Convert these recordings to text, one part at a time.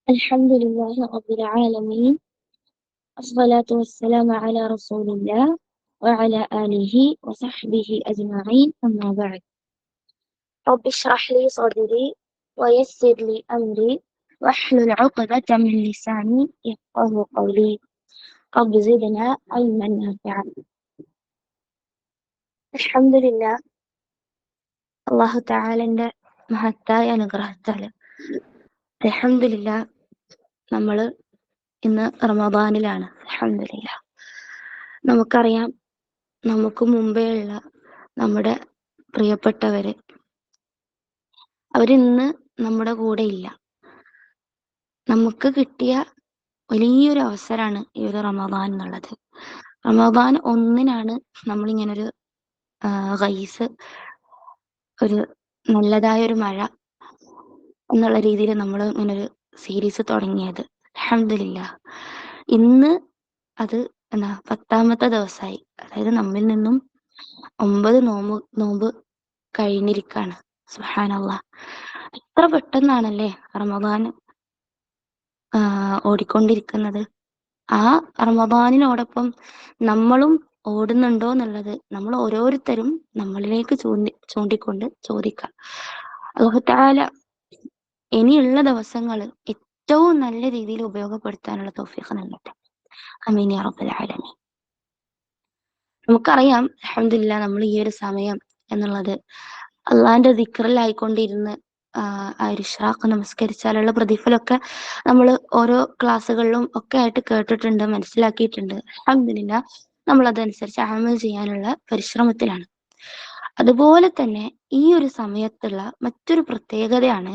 الحمد لله رب العالمين. الصلاة والسلام على رسول الله وعلى آله وصحبه أجمعين، أما بعد. رب اشرح لي صدري ويسر لي أمري واحلل عقدة من لساني يفقه قولي. رب زدنا علما نافعا. الحمد لله. അള്ളാഹു തആലയുടെ മഹത്തായ അനുഗ്രഹത്താല് അൽഹംദുലില്ലാ നമ്മള് ഇന്ന് റമദാനിലാണ്. അൽഹംദുലില്ലാ. നമുക്കറിയാം, നമുക്ക് മുമ്പേ ഉള്ള നമ്മുടെ പ്രിയപ്പെട്ടവര് അവരിന്ന് നമ്മുടെ കൂടെ ഇല്ല. നമുക്ക് കിട്ടിയ വലിയൊരു അവസരമാണ് ഈ ഒരു റമദാൻ എന്നുള്ളത്. റമദാൻ 1-നാണ് നമ്മളിങ്ങനൊരു ഗൈസ്, ഒരു നല്ലതായ ഒരു മഴ എന്നുള്ള രീതിയിൽ നമ്മൾ ഇങ്ങനൊരു സീരീസ് തുടങ്ങിയത്. അൽഹംദുലില്ലാ. ഇന്ന് അത് 10ാമത്തെ ദിവസമായി. അതായത് നമ്മിൽ നിന്നും 9 നോമ്പ് കഴിഞ്ഞിരിക്കാണ്. സുബ്ഹാനല്ലാഹ്. എത്ര പെട്ടെന്നാണല്ലേ റമദാൻ ഓടിക്കൊണ്ടിരിക്കുന്നത്. ആ റമദാനിനോടൊപ്പം നമ്മളും ഓടുന്നുണ്ടോ എന്നുള്ളത് നമ്മൾ ഓരോരുത്തരും നമ്മളിലേക്ക് ചൂണ്ടിക്കൊണ്ട് ചോദിക്കാം. അല്ലാഹു തആല ഇനിയുള്ള ദിവസങ്ങൾ ഏറ്റവും നല്ല രീതിയിൽ ഉപയോഗപ്പെടുത്താനുള്ള തൗഫീഖ് നൽകട്ടെ. ആമീൻ യാ റബ്ബൽ ആലമീൻ. നമുക്കറിയാം, അൽഹംദുലില്ലാ, നമ്മൾ ഈ ഒരു സമയം എന്നുള്ളത് അള്ളാഹിന്റെ ദിക്റിലായിക്കൊണ്ടിരുന്ന് ആ ഒരു ഇശ്റാഖ് നമസ്കരിച്ചാലുള്ള പ്രതിഫലമൊക്കെ നമ്മൾ ഓരോ ക്ലാസ്സുകളിലും ഒക്കെ ആയിട്ട് കേട്ടിട്ടുണ്ട്, മനസ്സിലാക്കിയിട്ടുണ്ട്. അൽഹംദുലില്ലാ, നമ്മൾ അതനുസരിച്ച് അമൽ ചെയ്യാനുള്ള പരിശ്രമത്തിലാണ്. അതുപോലെ തന്നെ ഈ ഒരു സമയത്തുള്ള മറ്റൊരു പ്രത്യേകതയാണ്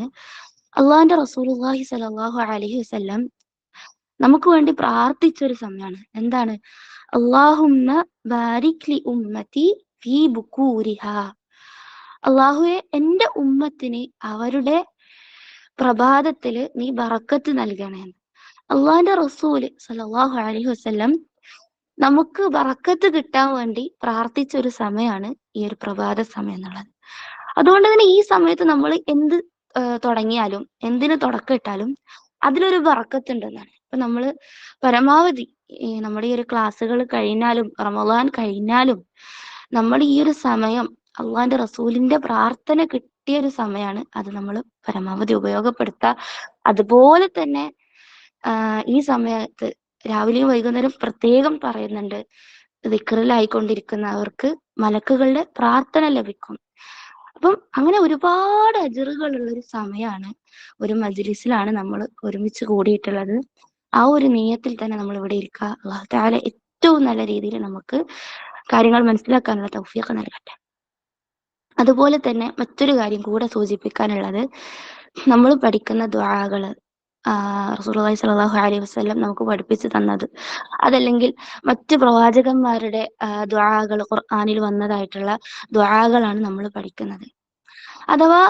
അള്ളാഹിന്റെ റസൂലുള്ളാഹി സ്വല്ലല്ലാഹു അലൈഹി വസല്ലം നമുക്ക് വേണ്ടി പ്രാർത്ഥിച്ചൊരു സമയമാണ്. എന്താണ്? അല്ലാഹുമ്മ ബാരിക് ലി ഉമ്മത്തി ഫീ ബുകൂരിഹാ. അള്ളാഹുവെ, എന്റെ ഉമ്മത്തിന് അവരുടെ പ്രഭാതത്തില് നീ ബറക്കത്ത് നൽകണേ. അള്ളാഹിന്റെ റസൂല് സ്വല്ലല്ലാഹു അലൈഹി വസല്ലം നമുക്ക് ബറക്കത്ത് കിട്ടാൻ വേണ്ടി പ്രാർത്ഥിച്ച ഒരു സമയമാണ് ഈ ഒരു പ്രഭാത സമയം എന്നുള്ളത്. അതുകൊണ്ട് തന്നെ ഈ സമയത്ത് നമ്മൾ എന്ത് തുടങ്ങിയാലും, എന്തിന് തുടക്കമിട്ടാലും അതിലൊരു ബറക്കത്ത് ഉണ്ടെന്നാണ്. ഇപ്പൊ നമ്മള് പരമാവധി നമ്മുടെ ഈ ഒരു ക്ലാസ്സുകൾ കഴിഞ്ഞാലും റമദാൻ കഴിഞ്ഞാലും നമ്മൾ ഈ ഒരു സമയം അള്ളാഹിന്റെ റസൂലിന്റെ പ്രാർത്ഥന കിട്ടിയ ഒരു സമയമാണ്. അത് നമ്മൾ പരമാവധി ഉപയോഗപ്പെടുത്തുക. അതുപോലെ തന്നെ ഈ സമയത്ത് രാവിലെയും വൈകുന്നേരം പ്രത്യേകം പറയുന്നുണ്ട്, ദിക്റിലായിക്കൊണ്ടിരിക്കുന്നവർക്ക് മലക്കുകളുടെ പ്രാർത്ഥന ലഭിക്കും. അപ്പം അങ്ങനെ ഒരുപാട് അജറുകളുള്ള ഒരു സമയമാണ്. ഒരു മജ്ലിസിലാണ് നമ്മൾ ഒരുമിച്ച് കൂടിയിട്ടുള്ളത്. ആ ഒരു നിയ്യത്തിൽ തന്നെ നമ്മൾ ഇവിടെ ഇരിക്കുക. അല്ലാഹു തആല ഏറ്റവും നല്ല രീതിയിൽ നമുക്ക് കാര്യങ്ങൾ മനസ്സിലാക്കാനുള്ള തൗഫീഖ് നൽകട്ടെ. അതുപോലെ തന്നെ മറ്റൊരു കാര്യം കൂടെ സൂചിപ്പിക്കാനുള്ളത്, നമ്മൾ പഠിക്കുന്ന ദുആകള് റസൂലുള്ളാഹി സ്വല്ലല്ലാഹു അലൈഹി വസല്ലം നമുക്ക് പഠിപ്പിച്ചു തന്നത്, അതല്ലെങ്കിൽ മറ്റ് പ്രവാചകന്മാരുടെ ദുആകൾ, ഖുർആനിൽ വന്നതായിട്ടുള്ള ദുആകളാണ് നമ്മൾ പഠിക്കുന്നത്. അഥവാ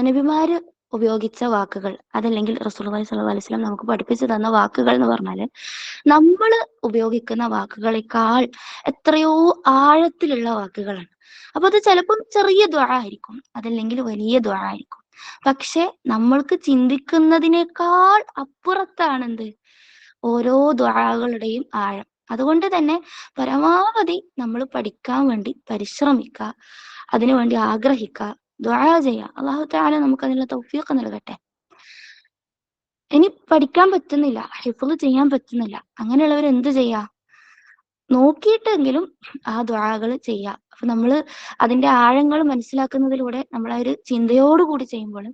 നബിമാര് ഉപയോഗിച്ച വാക്കുകൾ, അതല്ലെങ്കിൽ റസൂലുള്ളാഹി സ്വല്ലല്ലാഹു അലൈഹി വസല്ലം നമുക്ക് പഠിപ്പിച്ചു തന്ന വാക്കുകൾ എന്ന് പറഞ്ഞാല് നമ്മൾ ഉപയോഗിക്കുന്ന വാക്കുകളെക്കാൾ എത്രയോ ആഴത്തിലുള്ള വാക്കുകളാണ്. അപ്പൊ അത് ചിലപ്പം ചെറിയ ദുആ ആയിരിക്കും, അതല്ലെങ്കിൽ വലിയ ദുആ ആയിരിക്കും. പക്ഷെ നമ്മൾക്ക് ചിന്തിക്കുന്നതിനേക്കാൾ അപ്പുറത്താണെന്ത് ഓരോ ദുആകളുടെയും ആഴം. അതുകൊണ്ട് തന്നെ പരമാവധി നമ്മൾ പഠിക്കാൻ വേണ്ടി പരിശ്രമിക്കുക, അതിനുവേണ്ടി ആഗ്രഹിക്കുക, ദുആ ചെയ്യുക. അല്ലാഹു തആല നമുക്ക് അതിനുള്ള തൗഫീഖ് നൽകട്ടെ. ഇനി പഠിക്കാൻ പറ്റുന്നില്ല, ഹിഫ്ള് ചെയ്യാൻ പറ്റുന്നില്ല, അങ്ങനെയുള്ളവർ എന്ത് ചെയ്യാ? നോക്കിയിട്ടെങ്കിലും ആ ദുആകൾ ചെയ്യുക. അപ്പൊ നമ്മള് അതിന്റെ ആഴങ്ങൾ മനസ്സിലാക്കുന്നതിലൂടെ നമ്മൾ ആ ഒരു ചിന്തയോടുകൂടി ചെയ്യുമ്പോൾ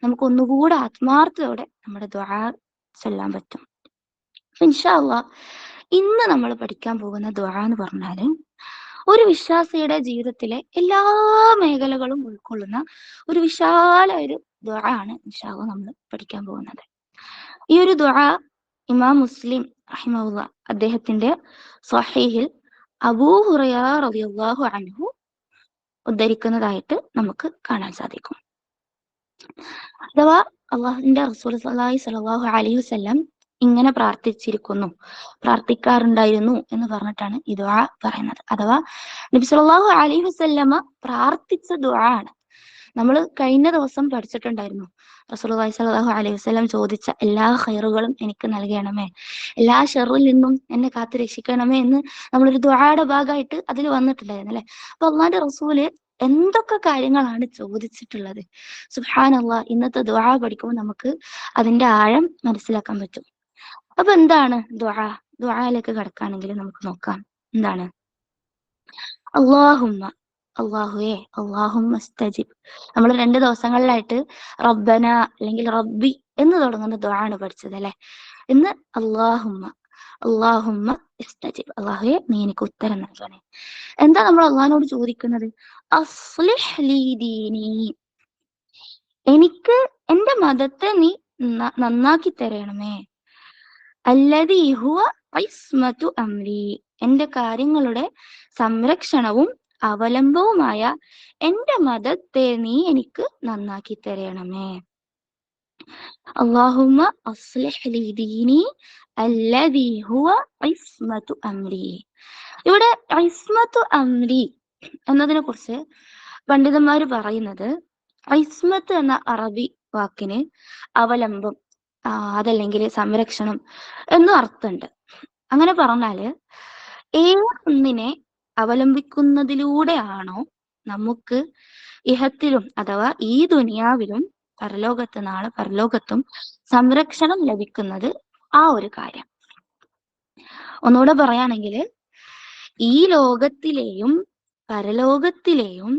നമുക്ക് ഒന്നുകൂടെ ആത്മാർത്ഥതയോടെ നമ്മുടെ ദുആ ചൊല്ലാൻ പറ്റും. ഇൻഷാ അല്ലാഹ്, ഇന്ന് നമ്മൾ പഠിക്കാൻ പോകുന്ന ദുആ എന്ന് പറഞ്ഞാല് ഒരു വിശ്വാസിയുടെ ജീവിതത്തിലെ എല്ലാ മേഖലകളും ഉൾക്കൊള്ളുന്ന ഒരു വിശാലമായ ഒരു ദുആ ആണ് ഇൻഷാ അല്ലാഹ് നമ്മൾ പഠിക്കാൻ പോകുന്നത്. ഈ ഒരു ദുആ ഇമാം മുസ്ലിം റഹിമഹുല്ലാഹ് അദ്ദേഹത്തിന്റെ സ്വഹീഹിൽ അബൂ ഹുറൈറ റളിയല്ലാഹു അൻഹു ഉദ്ധരിക്കുന്നതായിട്ട് നമുക്ക് കാണാൻ സാധിക്കും. അഥവാ അള്ളാഹുവിന്റെ റസൂൽ സ്വല്ലല്ലാഹു അലൈഹി വസല്ലം ഇങ്ങനെ പ്രാർത്ഥിക്കാറുണ്ടായിരുന്നു എന്ന് പറഞ്ഞിട്ടാണ് ഈ ദുആ പറയുന്നത്. അഥവാ നബി സല്ലല്ലാഹു അലൈഹി വസല്ലമ പ്രാർത്ഥിച്ച ദുആ ആണ്. നമ്മൾ കഴിഞ്ഞ ദിവസം പഠിച്ചിട്ടുണ്ടായിരുന്നു, റസൂലുള്ളാഹി സ്വല്ലല്ലാഹു അലൈഹി വസല്ലം ചോദിച്ച എല്ലാ ഖൈറുകളും എനിക്ക് നൽകണമേ, എല്ലാ ഷെറിൽ നിന്നും എന്നെ കാത്തു രക്ഷിക്കണമേ എന്ന് നമ്മളൊരു ദുആയുടെ ഭാഗമായിട്ട് അതിൽ വന്നിട്ടുണ്ടായിരുന്നു അല്ലെ. അപ്പൊ അള്ളാന്റെ റസൂല് എന്തൊക്കെ കാര്യങ്ങളാണ് ചോദിച്ചിട്ടുള്ളത്. സുബ്ഹാനല്ലാഹ്, ഇന്നത്തെ ദുആ പഠിക്കുമ്പോൾ നമുക്ക് അതിന്റെ ആഴം മനസ്സിലാക്കാൻ പറ്റും. അപ്പൊ എന്താണ് ദുആ? ദുആയിലേക്ക് കടക്കുകയാണെങ്കിൽ നമുക്ക് നോക്കാം എന്താണ്. അല്ലാഹുമ്മ, അല്ലാഹുവേ, അല്ലാഹുമ്മ സ്തജിബ്. നമ്മൾ 2 ദിവസങ്ങളിലായിട്ട് റബ്ബന അല്ലെങ്കിൽ റബ്ബി എന്ന് തുടങ്ങുന്ന ദുആ ആണ് പഠിച്ചത് അല്ലെ. ഇന്ന് അല്ലാഹുമ്മ, അല്ലാഹുമ്മ ഇസ്തജിബ്, അല്ലാഹുവേ നീ എനിക്ക് ഉത്തരം നൽകണേ. എന്താ നമ്മൾ അള്ളാഹിനോട് ചോദിക്കുന്നത്? അസ്ലിഹ് ലീ ദീനി, എനിക്ക് എന്റെ മതത്തെ നീ നന്നാക്കി തരണമേ. അല്ലദീ ഹുവ ഇസ്മതു അംരി, എന്റെ കാര്യങ്ങളുടെ സംരക്ഷണവും അവലംബവുമായ എന്റെ മതത്തെ നീ എനിക്ക് നന്നാക്കി തരണമേ. അല്ലാഹുമ്മ അസ്ലിഹ് ലീ ദീനി അല്ലദീ ഹുവ ഇസ്മതു അംരി. ഇവിടെ ഇസ്മതു അംരി എന്നതിനെ കുറിച്ച് പണ്ഡിതന്മാർ പറയുന്നത്, ഇസ്മത്ത് എന്ന അറബി വാക്കിന് അവലംബം, അതല്ലെങ്കിൽ സംരക്ഷണം എന്നും അർത്ഥമുണ്ട്. അങ്ങനെ പറഞ്ഞാല് ഏതൊന്നിനെ അവലംബിക്കുന്നതിലൂടെയാണോ നമുക്ക് ഇഹത്തിലും അഥവാ ഈ ദുനിയാവിലും നാളെ പരലോകത്തും സംരക്ഷണം ലഭിക്കുന്നത്, ആ ഒരു കാര്യം. ഒന്നുകൂടെ പറയുകയാണെങ്കിൽ, ഈ ലോകത്തിലെയും പരലോകത്തിലെയും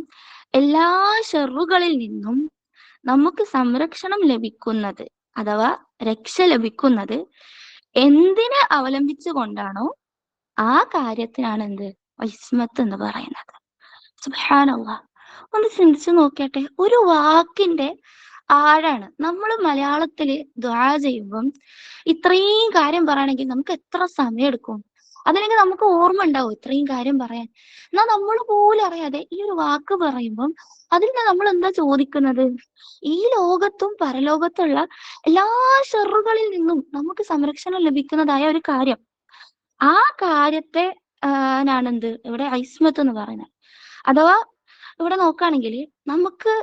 എല്ലാ ഷെറുകളിൽ നിന്നും നമുക്ക് സംരക്ഷണം ലഭിക്കുന്നത് അഥവാ രക്ഷ ലഭിക്കുന്നത് എന്തിനെ അവലംബിച്ചു കൊണ്ടാണോ ആ കാര്യത്തിനാണ് എന്ത് ഇസ്മത്ത് എന്ന് പറയുന്നത്. സുബ്ഹാനല്ലാഹ്, ഒന്ന് ചിന്തിച്ചു നോക്കിയാട്ടെ, ഒരു വാക്കിന്റെ ആഴാണ്. നമ്മൾ മലയാളത്തില് ദുആ ചെയ്യുമ്പം ഇത്രയും കാര്യം പറയണമെങ്കിൽ നമുക്ക് എത്ര സമയം എടുക്കും? അതല്ലെങ്കിൽ നമുക്ക് ഓർമ്മ ഉണ്ടാവും ഇത്രയും കാര്യം പറയാൻ? എന്നാൽ നമ്മൾ പോലും അറിയാതെ ഈ ഒരു വാക്ക് പറയുമ്പം അതിൽ നിന്ന് നമ്മൾ എന്താ ചോദിക്കുന്നത്? ഈ ലോകത്തും പരലോകത്തുള്ള എല്ലാ ഷെറുകളിൽ നിന്നും നമുക്ക് സംരക്ഷണം ലഭിക്കുന്നതായ ഒരു കാര്യം, ആ കാര്യത്തെ നാണെന്ത് ഇവിടെ ഇസ്മത്ത് എന്ന് പറയുന്നത്. അഥവാ ഇവിടെ നോക്കുകയാണെങ്കിൽ നമുക്ക്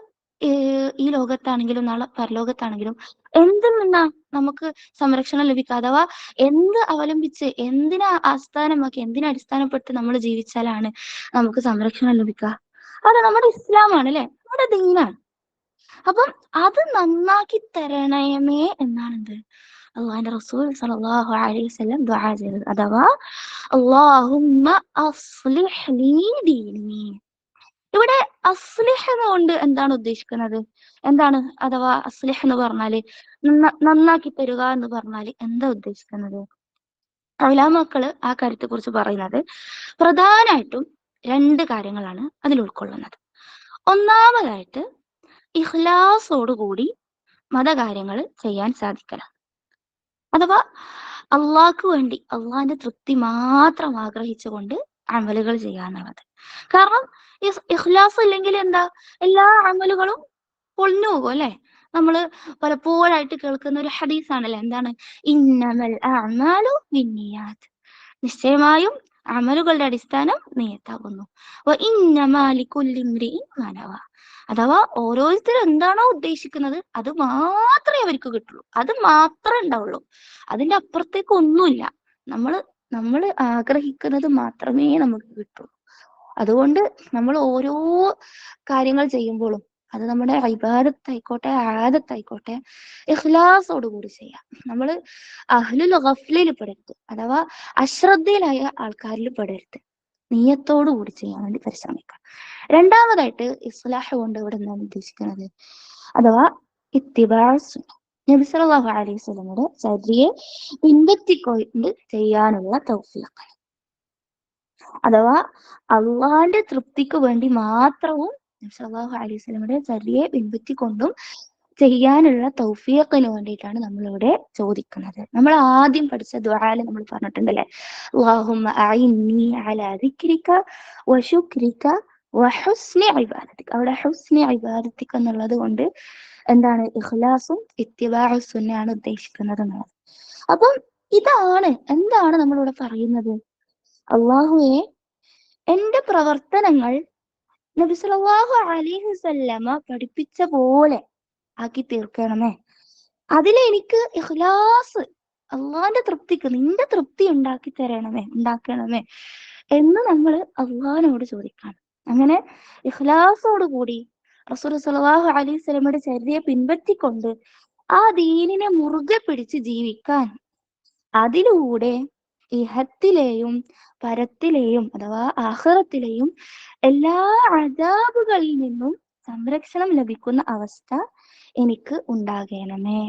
ഈ ലോകത്താണെങ്കിലും നാളെ പരലോകത്താണെങ്കിലും എന്തിൽ നിന്നാ നമുക്ക് സംരക്ഷണം ലഭിക്കുക? അഥവാ എന്ത് അവലംബിച്ച്, എന്തിനെ ആസ്ഥാനമാക്കി, എന്തിനെ അടിസ്ഥാനപ്പെട്ട് നമ്മൾ ജീവിച്ചാലാണ് നമുക്ക് സംരക്ഷണം ലഭിക്കുക? അത് നമ്മുടെ ഇസ്ലാമാണ് അല്ലെ, നമ്മുടെ ദീനാണ്. അപ്പം അത് നന്നാക്കി തരണമേ എന്നാണ് എന്ത് അള്ളാഹിന്റെ റസൂൽ സ്വല്ലല്ലാഹു അലൈഹി വസല്ലം ദുആ ചെയ്തത്. അഥവാ അല്ലാഹുമ്മ അസ്ലിഹ് ലീ ദീനി. ഇവിടെ അസ്ലിഹ് എന്നുകൊണ്ട് എന്താണ് ഉദ്ദേശിക്കുന്നത്? എന്താണ് അഥവാ അസ്ലിഹ് എന്ന് പറഞ്ഞാല് നന്നാക്കി തരുക എന്ന് പറഞ്ഞാല് എന്താ ഉദ്ദേശിക്കുന്നത്? ഉലമാക്കള് ആ കാര്യത്തെ കുറിച്ച് പറയുന്നത് പ്രധാനമായിട്ടും 2 കാര്യങ്ങളാണ് അതിൽ ഉൾക്കൊള്ളുന്നത്. ഒന്നാമതായിട്ട് ഇഖ്ലാസോടുകൂടി മതകാര്യങ്ങൾ ചെയ്യാൻ സാധിക്കണം. അഥവാ അള്ളാഹ്ക്ക് വേണ്ടി, അള്ളാഹിന്റെ തൃപ്തി മാത്രം ആഗ്രഹിച്ചുകൊണ്ട് അമലുകൾ ചെയ്യാന്നുള്ളത്. കാരണം ഇഖ്ലാസ് ഇല്ലെങ്കിൽ എന്താ, എല്ലാ അമലുകളും പൊളിഞ്ഞു പോകും അല്ലെ. നമ്മള് പലപ്പോഴായിട്ട് കേൾക്കുന്ന ഒരു ഹദീസാണല്ലേ, എന്താണ്, ഇന്നമൽ അഅ്മാലു ബിന്നിയാത്ത്, നിശ്ചയമായും അമലുകളുടെ അടിസ്ഥാനം നിയത്താകുന്നു. വഇന്നമാ ലികുല്ലി ഇംറിഇൻ മാ നവ, അഥവാ ഓരോരുത്തരും എന്താണോ ഉദ്ദേശിക്കുന്നത് അത് മാത്രമേ അവർക്ക് കിട്ടുള്ളൂ, അത് മാത്രമേ ഉണ്ടാവുള്ളൂ. അതിന്റെ അപ്പുറത്തേക്ക് ഒന്നുമില്ല. നമ്മള് നമ്മൾ ആഗ്രഹിക്കുന്നത് മാത്രമേ നമുക്ക് കിട്ടുള്ളൂ. അതുകൊണ്ട് നമ്മൾ ഓരോ കാര്യങ്ങൾ ചെയ്യുമ്പോഴും അത് നമ്മുടെ ഇബാദത്തായിക്കോട്ടെ ആദത്തായിക്കോട്ടെ ഇഖ്ലാസോടുകൂടി ചെയ്യാം. നമ്മൾ അഹ്ലുൽ ഗഫ്ലയിൽ പെടരുത്, അഥവാ അശ്രദ്ധയിലായ ആൾക്കാരിൽ പെടരുത്. നീയത്തോടു കൂടി ചെയ്യാൻ വേണ്ടി പരിശ്രമിക്കാം. രണ്ടാമതായിട്ട് ഇസ്ലാഹ് കൊണ്ട് ഇവിടെ എന്താണ് ഉദ്ദേശിക്കുന്നത്? അഥവാ ഇത്തിബാഉ സുന്ന, നബി സല്ലല്ലാഹു അലൈഹി വസല്ലമയുടെ ചര്യയെ പിൻപറ്റിക്കൊണ്ട് ചെയ്യാനുള്ള തൗഫീഖ്. അഥവാ അള്ളാന്റെ തൃപ്തിക്ക് വേണ്ടി മാത്രവും നബി സല്ലല്ലാഹു അലൈഹി വസല്ലമയുടെ ചര്യയെ പിൻപറ്റിക്കൊണ്ടും ചെയ്യാനുള്ള തൗഫീഖിന് വേണ്ടിയിട്ടാണ് നമ്മളിവിടെ ചോദിക്കുന്നത്. നമ്മൾ ആദ്യം പഠിച്ച ദുആയിൽ നമ്മൾ പറഞ്ഞിട്ടുണ്ടല്ലേ, അല്ലാഹുമ്മ അഇന്നി അലാ ദിക്രിക വശുക്രിക വഹുസ്നി ഇബാദതിക. അവിടെ ഹുസ്നി ഇബാദതിക എന്നുള്ളത് കൊണ്ട് എന്താണ് ഇഖ്ലാസും ഇത്തിബാഉ സുന്നയാണ് ഉദ്ദേശിക്കുന്നത് എന്നുള്ളത്. അപ്പം ഇതാണ് എന്താണ് നമ്മളിവിടെ പറയുന്നത്? അള്ളാഹുവെ, എന്റെ പ്രവർത്തനങ്ങൾ നബി സല്ലല്ലാഹു അലൈഹി വസല്ലമ പഠിപ്പിച്ച പോലെ ആക്കി തീർക്കണമേ. അതിലെനിക്ക് ഇഖ്ലാസ്, അള്ളാന്റെ തൃപ്തിക്ക്, നിന്റെ തൃപ്തി ഉണ്ടാക്കണമേ എന്ന് നമ്മൾ അള്ളാഹിനോട് ചോദിക്കണം. അങ്ങനെ ഇഖ്ലാസോട് കൂടി റസൂൽ സല്ലല്ലാഹു അലൈഹി വസല്ലമയുടെ ചര്യയെ പിൻപറ്റിക്കൊണ്ട് ആ ദീനിനെ മുറുകെ പിടിച്ച് ജീവിക്കാൻ, അതിലൂടെ ഇഹത്തിലെയും പരത്തിലെയും അഥവാ ആഖിറത്തിലെയും എല്ലാ അദാബുകളിൽ നിന്നും സംരക്ഷണം ലഭിക്കുന്ന അവസ്ഥ എനിക്ക് ഉണ്ടാകണമേ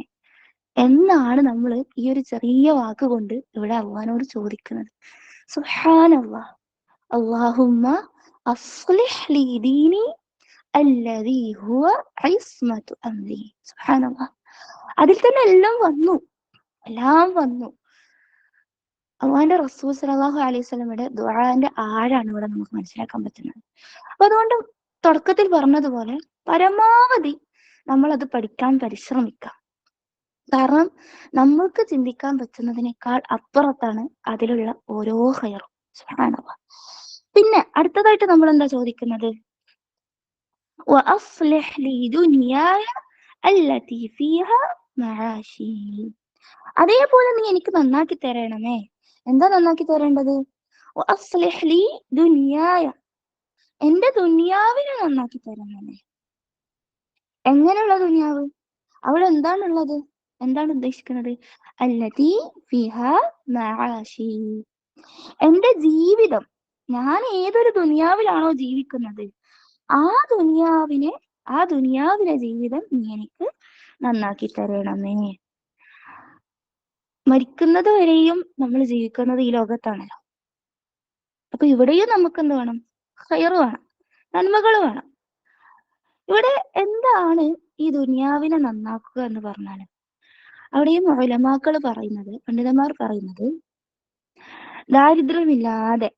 എന്നാണ് നമ്മൾ ഈ ഒരു ചെറിയ വാക്കുകൊണ്ട് ഇവിടെ അള്ളാഹിനോട് ചോദിക്കുന്നത്. സുബ്ഹാനല്ലാഹ്. അല്ലാഹുമ്മ അസ്ലിഹ് ലീ ദീനി അല്ലദീ ഹുവ ഇസ്മതു അംരി. സുബ്ഹാനല്ലാഹ്. അതിൽ തന്നെ എല്ലാം വന്നു. അള്ളാഹിന്റെ റസൂൽ സല്ലല്ലാഹു അലൈഹി വസല്ലമയുടെ ദുആന്റെ ആഴാണ് ഇവിടെ നമുക്ക് മനസ്സിലാക്കാൻ പറ്റുന്നത്. അപ്പൊ അതുകൊണ്ട് തുടക്കത്തിൽ പറഞ്ഞതുപോലെ പരമാവധി നമ്മൾ അത് പഠിക്കാൻ പരിശ്രമിക്കാം. കാരണം നമ്മൾക്ക് ചിന്തിക്കാൻ പറ്റുന്നതിനേക്കാൾ അപ്പുറത്താണ് അതിലുള്ള ഓരോ ഖൈറും. സുബ്ഹാനല്ലാഹ്. പിന്നെ അടുത്തതായിട്ട് നമ്മൾ എന്താ ചോദിക്കുന്നത്? വഅസ്ലിഹ് ലീ ദുനിയായ അല്ലതി ഫീഹാ മആശി. അതേപോലെ നീ എനിക്ക് നന്നാക്കി തരണമേ. എന്താ നന്നാക്കി തരേണ്ടത്? വഅസ്ലിഹ് ലീ ദുനിയായ, എന്റെ ദുനിയാവിനെ നന്നാക്കി തരണമേ. എങ്ങനെയുള്ള ദുനിയാവ്? അവിടെ എന്താണുള്ളത്? എന്താണ് ഉദ്ദേശിക്കുന്നത്? അല്ലതി ഫിഹാ മആശി, എന്റെ ജീവിതം, ഞാൻ ഏതൊരു ദുനിയാവിലാണോ ജീവിക്കുന്നത് ആ ദുനിയാവിലെ ജീവിതം നീ എനിക്ക് നന്നാക്കി തരണമേ. മരിക്കുന്നത് വരെയും നമ്മൾ ജീവിക്കുന്നത് ഈ ലോകത്താണല്ലോ. അപ്പൊ ഇവിടെയും നമുക്ക് എന്ത് വേണം? ഖൈറ് വേണം, നന്മകൾ വേണം. ഇവിടെ എന്താണ് ഈ ദുനിയാവിനെ നന്നാക്കുക എന്ന് പറഞ്ഞാൽ, അവിടെയും ഉലമാക്കൾ പറയുന്നത്, പണ്ഡിതന്മാർ പറയുന്നത്, ദാരിദ്ര്യമില്ലാതെ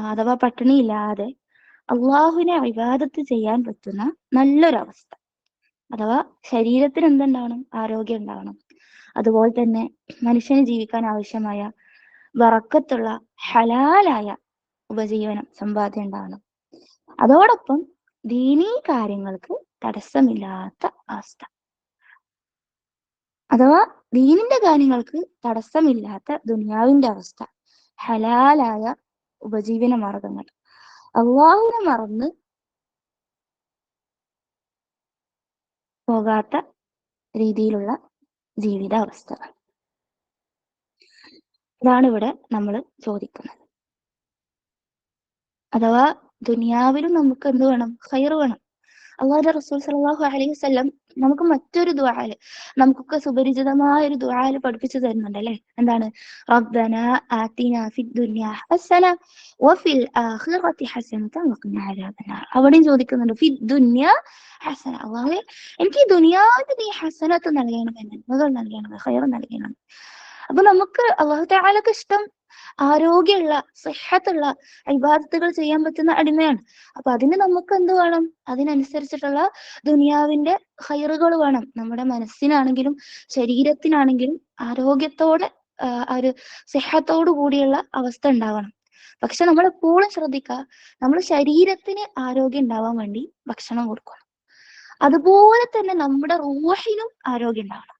അഥവാ പട്ടിണിയില്ലാതെ അള്ളാഹുവിനെ ഇബാദത്ത് ചെയ്യാൻ പറ്റുന്ന നല്ലൊരവസ്ഥ. അഥവാ ശരീരത്തിന് എന്തുണ്ടാവണം? ആരോഗ്യം ഉണ്ടാവണം. അതുപോലെ തന്നെ മനുഷ്യന് ജീവിക്കാൻ ആവശ്യമായ ബറക്കത്തുള്ള ഹലാലായ ഉപജീവനം, സമ്പാദ്യം ഉണ്ടാവണം. അതോടൊപ്പം ദീനീ കാര്യങ്ങൾക്ക് തടസ്സമില്ലാത്ത അവസ്ഥ, അഥവാ ദീനിന്റെ കാര്യങ്ങൾക്ക് തടസ്സമില്ലാത്ത ദുനിയാവിന്റെ അവസ്ഥ, ഹലാലായ ഉപജീവന മാർഗങ്ങൾ, അള്ളാഹുവിനെ മറന്ന് പോകാത്ത രീതിയിലുള്ള ജീവിതാവസ്ഥകൾ. ഇതാണ് ഇവിടെ നമ്മൾ ചോദിക്കുന്നത്. അഥവാ ദുനിയാവിലും നമുക്ക് എന്ത് വേണം? ഖൈർ വേണം. അള്ളാഹുവിന്റെ റസൂൽ സല്ലല്ലാഹു അലൈഹി വസല്ലം നമുക്ക് മറ്റൊരു ദുആല്, നമുക്കൊക്കെ സുപരിചിതമായ ഒരു ദുആല് പഠിപ്പിച്ചു തരുന്നുണ്ട് അല്ലെ? എന്താണ്? റബ്ബന ആതിനാ ഫിദ് ദുനിയ ഹസന വഫിൽ ആഖിറതി ഹസനതൻ വഖിനാ അദാബന്നാർ. അവിടെയും ചോദിക്കുന്നുണ്ട് ഫിദ് ദുനിയ ഹസന, അള്ളാഹുവേ എനിക്ക് ഈ ദുനിയാവിൽ നീ ഹസനത്ത് നൽകണമേ, നന്മകൾ നൽകണമേ, ഖൈർ നൽകണം. അപ്പൊ നമുക്ക് അള്ളാഹു തആലക്ക് ഇഷ്ടം ആരോഗ്യമുള്ള, സിഹത്തുള്ള ഇബാദത്തുകൾ ചെയ്യാൻ പറ്റുന്ന അടിമയാണ്. അപ്പൊ അതിന് നമുക്ക് എന്ത് വേണം? അതിനനുസരിച്ചിട്ടുള്ള ദുനിയാവിന്റെ ഖൈറുകൾ വേണം. നമ്മുടെ മനസ്സിനാണെങ്കിലും ശരീരത്തിനാണെങ്കിലും ആരോഗ്യത്തോടെ ഒരു സിഹത്തോടു കൂടിയുള്ള അവസ്ഥ ഉണ്ടാവണം. പക്ഷെ നമ്മൾ എപ്പോഴും ശ്രദ്ധിക്കുക, നമ്മൾ ശരീരത്തിന് ആരോഗ്യം ഉണ്ടാവാൻ വേണ്ടി ഭക്ഷണം കൊടുക്കണം. അതുപോലെ തന്നെ നമ്മുടെ റൂഹിനും ആരോഗ്യം ഉണ്ടാവണം.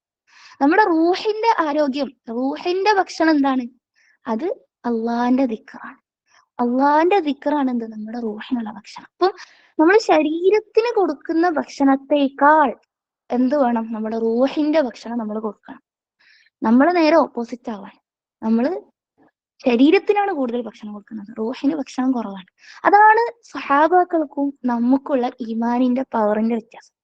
നമ്മുടെ റൂഹിന്റെ ആരോഗ്യം, റൂഹിന്റെ ഭക്ഷണം എന്താണ്? അത് അള്ളാന്റെ ദിക്റാണ്. അള്ളാന്റെ ദിക്റാണ് എന്ത്? നമ്മുടെ റൂഹിനുള്ള ഭക്ഷണം. അപ്പം നമ്മൾ ശരീരത്തിന് കൊടുക്കുന്ന ഭക്ഷണത്തെക്കാൾ എന്ത് വേണം? നമ്മുടെ റൂഹിന്റെ ഭക്ഷണം നമ്മൾ കൊടുക്കണം. നമ്മൾ നേരെ ഓപ്പോസിറ്റ് ആവാൻ. നമ്മൾ ശരീരത്തിനാണ് കൂടുതൽ ഭക്ഷണം കൊടുക്കുന്നത്, റൂഹിന് ഭക്ഷണം കുറവാണ്. അതാണ് സഹാബാക്കൾക്കും നമുക്കുള്ള ഈമാനിന്റെ പവറിന്റെ വ്യത്യാസം.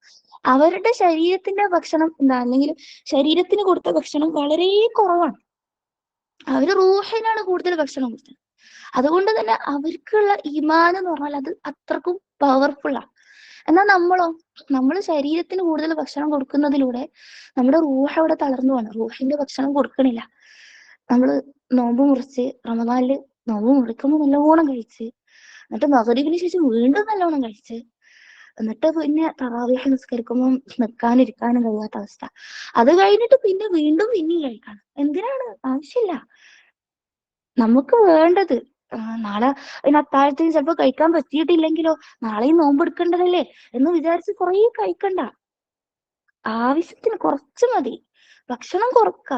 അവരുടെ ശരീരത്തിന്റെ ഭക്ഷണം എന്താ, അല്ലെങ്കിൽ ശരീരത്തിന് കൊടുത്ത ഭക്ഷണം വളരെ കുറവാണ്. അവര് റൂഹിനാണ് കൂടുതൽ ഭക്ഷണം കൊടുത്തത്. അതുകൊണ്ട് തന്നെ അവർക്കുള്ള ഈമാൻ എന്ന് പറഞ്ഞാൽ അത് അത്രക്കും പവർഫുള്ളാണ്. എന്നാൽ നമ്മൾ ശരീരത്തിന് കൂടുതൽ ഭക്ഷണം കൊടുക്കുന്നതിലൂടെ നമ്മുടെ റൂഹ് അവിടെ തളർന്നു പോകണം. റൂഹിന്റെ ഭക്ഷണം കൊടുക്കണില്ല. നമ്മള് നോമ്പ് മുറിച്ച് റമദാനില് നോമ്പ് മുറിക്കുമ്പോൾ നല്ലോണം കഴിച്ച്, എന്നിട്ട് മഗ്‌രിബിന് ശേഷം വീണ്ടും നല്ലോണം കഴിച്ച്, എന്നിട്ട് പിന്നെ തറാവീഹ് നിസ്കരിക്കുമ്പോൾ നിൽക്കാനിരിക്കാനും കഴിയാത്ത അവസ്ഥ. അത് കഴിഞ്ഞിട്ട് വീണ്ടും പിന്നെയും കഴിക്കണം. എന്തിനാണ്? ആവശ്യമില്ല. നമുക്ക് വേണ്ടത് നാളെ അതിന് അത്താഴത്തിന് ചിലപ്പോ കഴിക്കാൻ പറ്റിയിട്ടില്ലെങ്കിലോ, നാളെയും നോമ്പെടുക്കേണ്ടതല്ലേ എന്ന് വിചാരിച്ച് കുറേ കഴിക്കണ്ട. ആവശ്യത്തിന് കുറച്ച് മതി. ഭക്ഷണം കുറക്ക,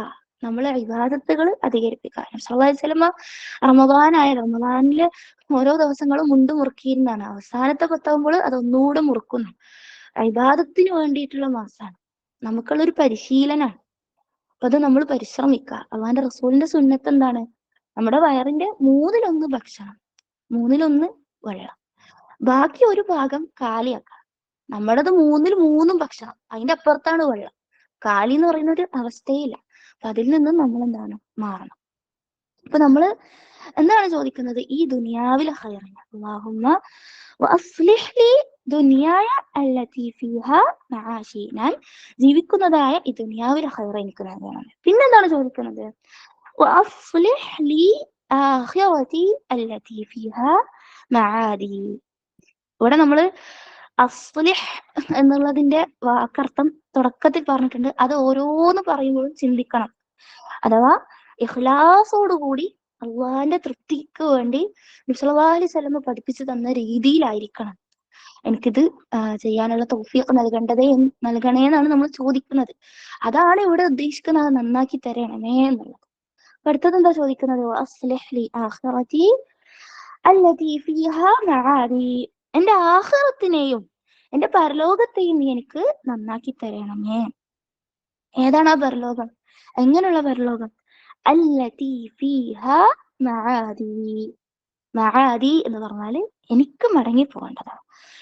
നമ്മളെ ഇബാദത്തുകൾ അധികരിപ്പിക്കുക. നബി സല്ലല്ലാഹു അലൈഹി വസല്ലമ റമദാനില് ഓരോ ദിവസങ്ങളും മുണ്ട് മുറുക്കിയിരുന്നാണ്. അവസാനത്തെ പത്താകുമ്പോൾ അത് ഒന്നുകൂടെ മുറുക്കുന്നു. ഇബാദത്തിന് വേണ്ടിയിട്ടുള്ള മാസാണ്, നമുക്കുള്ളൊരു പരിശീലനാണ്. അപ്പൊ അത് നമ്മൾ പരിശ്രമിക്കുക. അള്ളാന്റെ റസൂലിന്റെ സുന്നത്ത് എന്താണ്? നമ്മുടെ വയറിന്റെ മൂന്നിലൊന്ന് ഭക്ഷണം, മൂന്നിലൊന്ന് വെള്ളം, ബാക്കി ഒരു ഭാഗം കാലിയാക്കുക. നമ്മുടേത് മൂന്നിൽ മൂന്നും ഭക്ഷണം, അതിന്റെ അപ്പുറത്താണ് വെള്ളം. കാലി എന്ന് പറയുന്ന ഒരു അവസ്ഥയില്ല. അപ്പൊ അതിൽ നിന്നും നമ്മൾ എന്താണ് മാറണം. അപ്പൊ നമ്മള് എന്താണ് ചോദിക്കുന്നത്? ഈ ദുനിയാവിലെ ഹൈറിന് അല്ലാഹുമ്മ വഅസ്ലിഹ് ലി ദുനിയായ അല്ലതി ഫീഹാ മആശി, ഞാൻ ജീവിക്കുന്നതായ ഈ ദുനിയാവിലെ ഹൈർ എനിക്ക് നൽകണം. പിന്നെന്താണ് ചോദിക്കുന്നത്? വഅസ്ലിഹ് ലി ആഖിറതി അല്ലതി ഫീഹാ മആദി. ഇവിടെ നമ്മള് അസ്ലിഹ് എന്നുള്ളതിന്റെ വാക്കർത്ഥം തുടക്കത്തിൽ പറഞ്ഞിട്ടുണ്ട്. അത് ഓരോന്ന് പറയുമ്പോഴും ചിന്തിക്കണം. അഥവാ ഇഖ്ലാസോടുകൂടി അള്ളാന്റെ തൃപ്തിക്ക് വേണ്ടി നബി സല്ലല്ലാഹു അലൈഹി വസല്ലം പഠിപ്പിച്ചു തന്ന രീതിയിലായിരിക്കണം എനിക്കിത് ചെയ്യാനുള്ള തൗഫീഖ് നൽകണേ എന്നാണ് നമ്മൾ ചോദിക്കുന്നത്. അതാണ് ഇവിടെ ഉദ്ദേശിക്കുന്നത്, നന്നാക്കി തരണമേ എന്നുള്ളത്. അടുത്തത് എന്താ ചോദിക്കുന്നത്? അസ്ലിഹ് ലി ആഖിറതി അല്ലതി ഫീഹാ മആദി, എന്റെ ആഖിറത്തിനെയും എന്റെ പരലോകത്തെയും നീ എനിക്ക് നന്നാക്കി തരണമേ. ഏതാണ് ആ പരലോകം? എങ്ങനെയുള്ള പരലോകം? അല്ലതി ഫീഹാ മആദി. മആദി എന്ന് പറഞ്ഞാല് എനിക്ക് മടങ്ങി പോകേണ്ടതാണ്,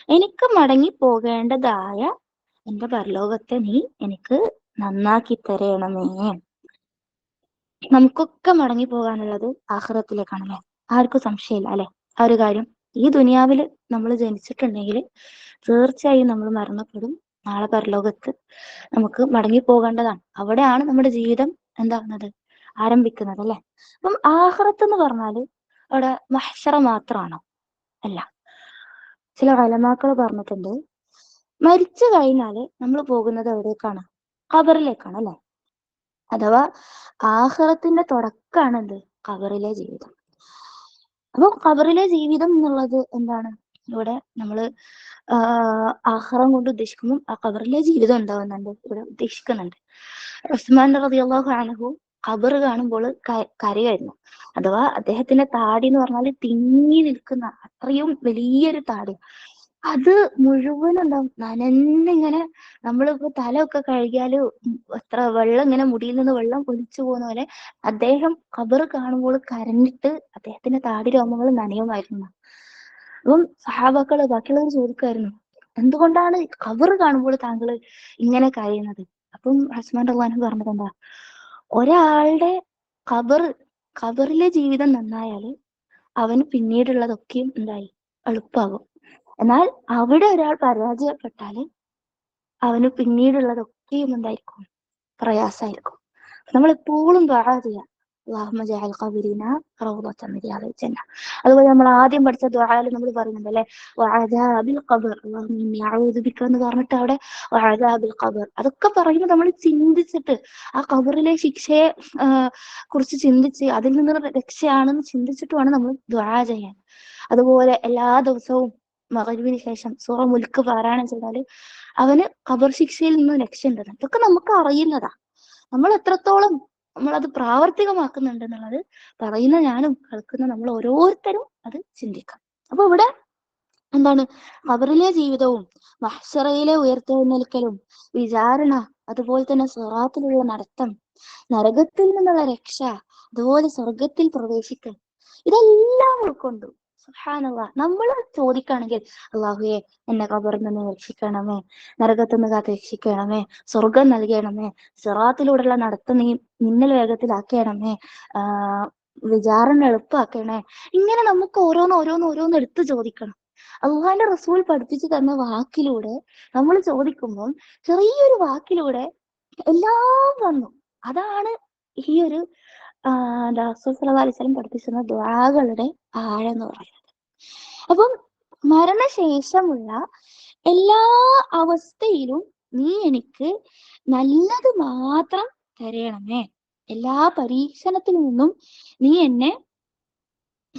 എനിക്ക് മടങ്ങി പോകേണ്ടതായ എന്റെ പരലോകത്തെ നീ എനിക്ക് നന്നാക്കി തരണമേ. നമുക്കൊക്കെ മടങ്ങി പോകാനുള്ളത് ആഖിറത്തിലേക്കാണല്ലേ? ആർക്കും സംശയമില്ല അല്ലെ ആ ഒരു കാര്യം. ഈ ദുനിയാവിൽ നമ്മൾ ജനിച്ചിട്ടുണ്ടെങ്കിൽ തീർച്ചയായും നമ്മൾ മരണപ്പെടും. നാളെ പരലോകത്ത് നമുക്ക് മടങ്ങി പോകേണ്ടതാണ്. അവിടെയാണ് നമ്മുടെ ജീവിതം എന്താകുന്നത്, ആരംഭിക്കുന്നത് അല്ലെ. അപ്പം ആഖിറത്ത് എന്ന് പറഞ്ഞാല് അവിടെ മഹ്ശറ മാത്രമാണോ? അല്ല. ചില ഉലമാക്കൾ പറഞ്ഞിട്ടുണ്ട്, മരിച്ചു കഴിഞ്ഞാല് നമ്മൾ പോകുന്നത് എവിടേക്കാണ്? ഖബറിലേക്കാണ് അല്ലെ. അഥവാ ആഖിറത്തിന്റെ തുടക്കാണ് എന്ത്? ഖബറിലെ ജീവിതം. അപ്പൊ ഖബറിലെ ജീവിതം എന്നുള്ളത് എന്താണ്? ഇവിടെ നമ്മള് ആഖിറം കൊണ്ട് ഉദ്ദേശിക്കുമ്പോൾ ആ ഖബറിലെ ജീവിതം ഉണ്ടാവുന്നുണ്ട് ഇവിടെ ഉദ്ദേശിക്കുന്നുണ്ട്. ഉസ്മാൻ റളിയല്ലാഹു അൻഹു ഖബർ കാണുമ്പോൾ കരയായിരുന്നു. അഥവാ അദ്ദേഹത്തിന്റെ താടി എന്ന് പറഞ്ഞാൽ തിങ്ങി നിൽക്കുന്ന അത്രയും വലിയൊരു താടി, അത് മുഴുവൻ ഉണ്ടാവും നനഞ്ഞിങ്ങനെ. നമ്മളിപ്പോ തലയൊക്കെ കഴുകിയാല് എത്ര വെള്ളം ഇങ്ങനെ മുടിയിൽ നിന്ന് വെള്ളം ഒലിച്ചു പോകുന്ന പോലെ അദ്ദേഹം ഖബർ കാണുമ്പോൾ കരഞ്ഞിട്ട് അദ്ദേഹത്തിന്റെ താടി രോമങ്ങൾ നനയുമായിരുന്നു. അപ്പം സഹാബാക്കള് ബാക്കിയുള്ളവർ ചോദിക്കുമായിരുന്നു, എന്തുകൊണ്ടാണ് ഖബർ കാണുമ്പോൾ താങ്കൾ ഇങ്ങനെ കരയുന്നത്? അപ്പം ഉസ്മാൻ റളിയല്ലാഹു അൻഹു പറഞ്ഞത് എന്താ? ഒരാളുടെ ഖബർ ഖബറിലെ ജീവിതം നന്നായാല് അവന് പിന്നീടുള്ളതൊക്കെയും എന്തായി എളുപ്പമാകും. എന്നാൽ അവിടെ ഒരാൾ പരാജയപ്പെട്ടാല് അവന് പിന്നീടുള്ളതൊക്കെയും എന്തായിരിക്കും? പ്രയാസമായിരിക്കും. നമ്മൾ എപ്പോഴും ദുആ ചെയ്യുക, അല്ലാഹുമ്മ ജഅൽ ഖബരിന റൗളതൻ മിൻ റിയാദിൽ ജന്ന. അതുപോലെ നമ്മൾ ആദ്യം പഠിച്ച ദുആയിൽ നമ്മൾ പറയുന്നുണ്ട് അല്ലെ, വഅദാബിൽ ഖബർ, അല്ലാഹുമ്മ ഇന്നി അഊദു ബിക എന്ന് പറഞ്ഞിട്ട് അവിടെ വഅദാബിൽ ഖബർ. അതൊക്കെ പറയുമ്പോൾ നമ്മൾ ചിന്തിച്ചിട്ട് ആ ഖബറിലെ ശിക്ഷയെ കുറിച്ച് ചിന്തിച്ച് അതിൽ നിന്നുള്ള രക്ഷയാണെന്ന് ചിന്തിച്ചിട്ട് വേണം നമ്മൾ ദുആ ചെയ്യാൻ. അതുപോലെ എല്ലാ ദിവസവും മഗ്‌രിബിന് ശേഷം സൂറ മുൽക്ക് പാരായണം ചെയ്താല് അവന് ഖബർ ശിക്ഷയിൽ നിന്ന് രക്ഷയുണ്ടെന്ന്. ഇതൊക്കെ നമുക്ക് അറിയുന്നതാ. നമ്മൾ എത്രത്തോളം നമ്മളത് പ്രാവർത്തികമാക്കുന്നുണ്ട് എന്നുള്ളത് പറയുന്ന ഞാനും കേൾക്കുന്ന നമ്മൾ ഓരോരുത്തരും അത് ചിന്തിക്കാം. അപ്പൊ ഇവിടെ എന്താണ്? ഖബറിലെ ജീവിതവും മഹ്ശറയിലെ ഉയർത്തെഴുന്നേൽക്കലും വിചാരണ, അതുപോലെ തന്നെ സിറാത്തിലുള്ള നടത്തം, നരകത്തിൽ നിന്നുള്ള രക്ഷ, അതുപോലെ സ്വർഗത്തിൽ പ്രവേശിക്കൽ, ഇതെല്ലാം ഉൾക്കൊണ്ടു സുബ്ഹാനല്ലാഹ് നമ്മൾ ചോദിക്കുകയാണെങ്കിൽ, അല്ലാഹുവേ എന്നെ ഖബറിൽ നിന്ന് രക്ഷിക്കണമേ, നരകത്തിൽ നിന്ന് കാത്ത് രക്ഷിക്കണമേ, സ്വർഗം നൽകണമേ, സിറാത്തിലൂടെയുള്ള നടത്തം നീ മിന്നൽ വേഗത്തിലാക്കണമേ, വിചാരണ എളുപ്പമാക്കണേ. ഇങ്ങനെ നമുക്ക് ഓരോന്ന് എടുത്ത് ചോദിക്കണം. അള്ളാന്റെ റസൂൽ പഠിപ്പിച്ചു തന്ന വാക്കിലൂടെ നമ്മൾ ചോദിക്കുമ്പോൾ ചെറിയൊരു വാക്കിലൂടെ എല്ലാം വന്നു. അതാണ് ഈ ഒരു റസൂൽ സല്ലല്ലാഹു അലൈഹി വസല്ലം പഠിപ്പിക്കുന്ന ദുആകളുടെ ആഴം എന്ന് പറയുന്നത്. അപ്പം മരണശേഷമുള്ള എല്ലാ അവസ്ഥയിലും നീ എനിക്ക് നല്ലത് മാത്രം തരണമേ, എല്ലാ പരീക്ഷണത്തിൽ നിന്നും നീ എന്നെ